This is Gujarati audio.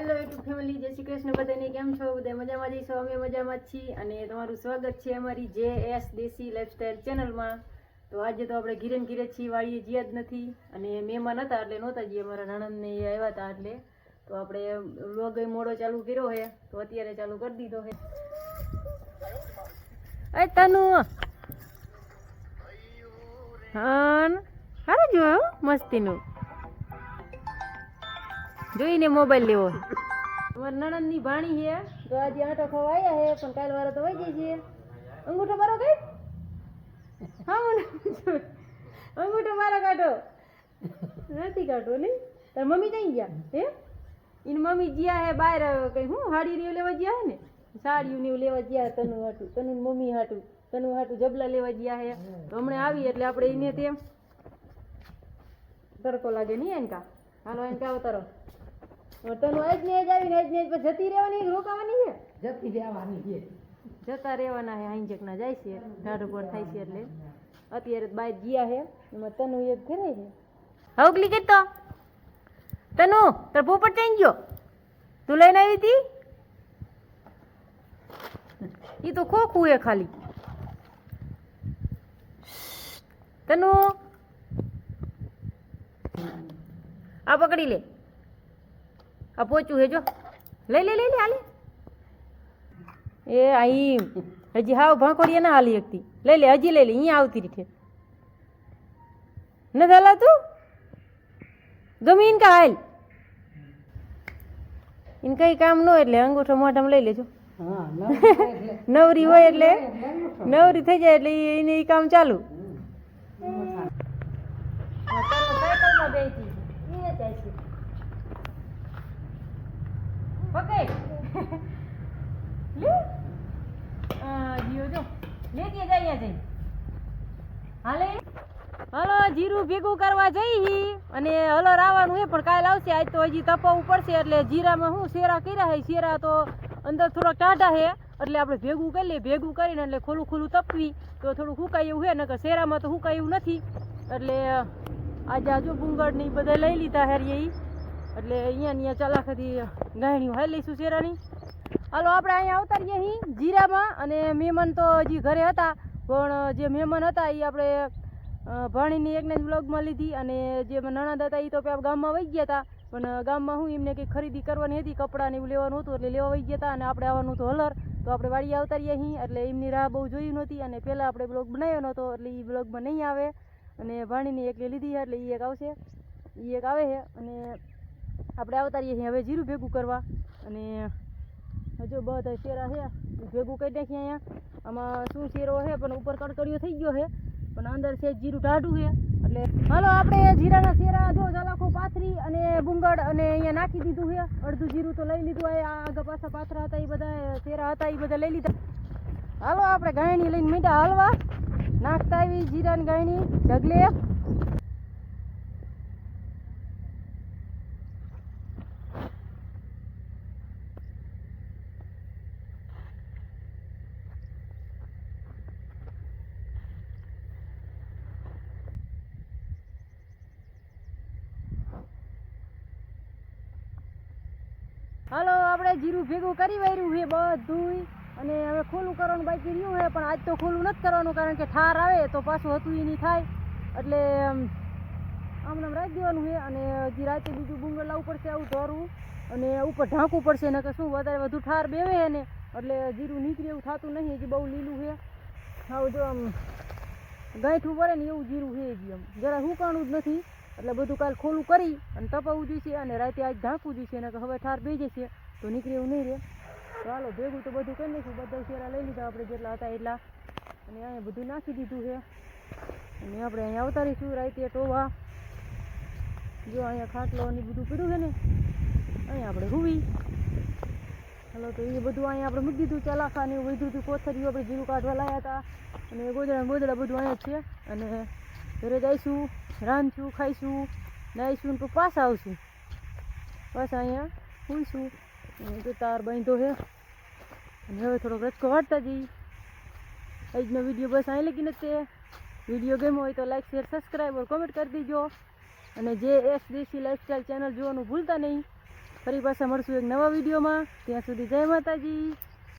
હેલો યુટ્યુબ ફેમિલી, જય શ્રી કૃષ્ણ. બધાને કેમ છો? બધા મજામાં જઈશો? અમે મજામાં જ છીએ અને તમારું સ્વાગત છે અમારી JS દેશી લાઈફસ્ટાઈલ ચેનલમાં. તો આજે તો આપણે ઘીરે ને ઘીરે છીએ, વાળીએ જ્યાં જ નથી અને મહેમાન હતા એટલે નહોતા જઈએ. અમારા નણંદને એ આવ્યા હતા એટલે તો આપણે વ્લોગ મોડો ચાલુ કર્યો છે તો અત્યારે ચાલુ કરી દીધો છે. એ તનુ હા સારું જોયું મસ્તીનું જોઈને મોબાઈલ લેવો. અમારી નણંદ ની ભાણી છે તો આજે આટો ખાવા આવ્યા છે, પણ કાલ વાળા તો વહી જાય છે. અંગૂઠો મારો કઈ હા અંગૂઠો મારો કાઢો નથી કાઢો ને. તાર મમ્મી કઈ ગયા હે? એની મમ્મી ગયા હે બહાર કઈ હું સાડી ને લેવા ગયા હે ને, સાડીઓ ને લેવા ગયા. તનુ હાટું, તનુ મમ્મી હાટું, તનુ હાટું જબલા લેવા ગયા હે. તો હમણાં આવી એટલે આપણે એને તેમ તડકો લાગે નહીં એને કા હાલો એને કા અવતારો તનુ આજ ને આજ આવીને આજ ને આજ પછી જતી રહેવાની રોકાવાની છે? જતી રહેવાની છે, જતા રહેવાના છે. આંજક ના જાય છે, ઢાઢો પર થાય છે એટલે અત્યારે બહાર ગયા છે. એમાં તનુ એક ઘરે છે. હવકલી કેતો તનુ તાર પોપટ ચાઈ ગયો, તું લઈને આવી હતી? એ તો ખોખું હે ખાલી. તનુ આ પકડી લે, આ પોચું હે જો, લઈ લે લઈ લે હાલે. એ આઈ હજી હાવ ભાંકોડી ના હાલી એકતી. લઈ લે હજી લઈ લે, અહીંયા આવતી રીઠે ન હાલા તું ગમીન કા હાલ. એને કઈ કામ ન એટલે અંગૂઠો મોઢામાં લઈ લેજો. નવરી હોય એટલે નવરી થઈ જાય એટલે એને એ કામ ચાલુ. સાયકલમાં બેસી એ જાય છે પકડ લે જીઓ જો લેતી જાય જઈ હાલે. હાલો જીરું ભેગું કરવા જઈ અને હલર આવવાનું છે, પણ કાલ આવશે. આજ તો હજી તપાવવું પડશે એટલે જીરામાં શું શેરા કર્યા છે. શેરા તો અંદર થોડા ટાઢા છે એટલે આપણે ભેગું કરી લઈએ. ભેગું કરીને એટલે ખોલું ખોલું તપવી તો થોડું સુકાય એવું છે, નકર શેરામાં તો સુકાય એવું નથી. એટલે આજે આજુ બુંગળ ને બધા લઈ લીધા હેરીએ એટલે અહીંયા ચાલાખાથી ગાયણીઓ હાઈ લઈશું શેરાની. હાલો આપણે અહીંયા અવતારીએ અહીં જીરામાં. અને મહેમાન તો હજી ઘરે હતા, પણ જે મહેમાન હતા એ આપણે ભાણીની એકને જ વ્લોગમાં લીધી. અને જે નણંદ હતા એ તો ગામમાં વહી ગયા હતા, પણ ગામમાં હું એમને કંઈક ખરીદી કરવાની હતી, કપડાં ને એવું લેવાનું હતું એટલે લેવા વહી ગયા હતા. અને આપણે આવવાનું હતું હલર, તો આપણે વાડીએ અવતારીએ અહીં એટલે એમની રાહ બહુ જોઈ નહોતી. અને પહેલાં આપણે બ્લોગ બનાવ્યો નહોતો એટલે એ બ્લોગમાં નહીં આવે. અને ભાણીની એકલી લીધી છે એટલે એ એક આવશે, એ એક આવે છે. અને આપણે અવતારીએ અહીં હવે જીરું ભેગું કરવા. અને હજુ બધા શેરા છે ભેગું કરી નાખીએ. અહીંયા આમાં શું શેરો છે પણ ઉપર કડકડીઓ થઈ ગયો છે, પણ અંદર છે જીરું ટાઢું છે. એટલે હાલો આપણે જીરાના શેરા જો ઝાલાખો પાથરી અને બુંગળ અને અહીંયા નાખી દીધું છે. અડધું જીરું તો લઈ લીધું. આગળ પાછા પાથરા હતા એ બધા શેરા હતા એ બધા લઈ લીધા. હાલો આપણે ગાયણી લઈને મીઠા હાલવા નાખતા આવી જીરાની ગાયણી ઢગલે. હાલો આપણે જીરું ભેગું કરી વાર્યું છે બધું. અને હવે ખોલું કરવાનું બાકી રહ્યું છે, પણ આજ તો ખોલું નથી કરવાનું કારણ કે ઠાર આવે તો પાછું હતું એ નહીં થાય. એટલે આમ રાખી દેવાનું છે. અને હજી રાતે બીજું બુંગળ લાવવું પડશે આવું ધોરવું અને ઉપર ઢાંકવું પડશે. ને કે શું વધારે વધુ ઠાર બેવે છે ને એટલે જીરું નીકળે એવું થતું નહીં. હજી બહુ લીલું છે, આવું જો આમ ગાંઠું પડે ને એવું જીરું છે હજી, આમ જરા સુકાણું જ નથી. એટલે બધું કાલ ખોલું કરી અને તપાવવું જોઈશે અને રાતે આજ ઢાંકવું જોઈશે. ને હવે ઠાર બે જશે તો નીકળે એવું નહીં રહે. તો હાલો ભેગું તો બધું કરી નાખ્યું. બધા શેરા લઈ લીધા આપણે જેટલા હતા એટલા, અને અહીંયા બધું નાખી દીધું છે. અને આપણે અહીંયા અવતારીશું રાતે ટોવા. જો અહીંયા ખાટલો ને બધું પીડ્યું છે ને, અહીંયા આપણે રૂવી. હાલો તો એ બધું અહીંયા આપણે મૂકી દીધું. ચલાખા ને એવું બધું કોથરીઓ આપણે જીરું કાઢવા લાવ્યા હતા. અને ગોદડા ગોદડા બધું અહીંયા જ છે. અને ઘરે જઈશું, રાંધશું, ખાઈશું, નાહીશું તો પાછા આવશું. પાછા અહીંયા સૂઈશું. તો તાર બાંધો છે અને હવે થોડોક રચકો વાળતા જઈ. આજનો વિડીયો બસ અહીં લગી નથી. વિડીયો ગમ્યો હોય તો લાઈક, શેર, સબસ્ક્રાઈબ और કમેન્ટ કરી દીજો. અને JS દેશી લાઈફસ્ટાઈલ ચેનલ જોવાનું ભૂલતા નહીં. ફરી પાછા મળશું એક નવા વિડીયોમાં. ત્યાં સુધી જય માતાજી.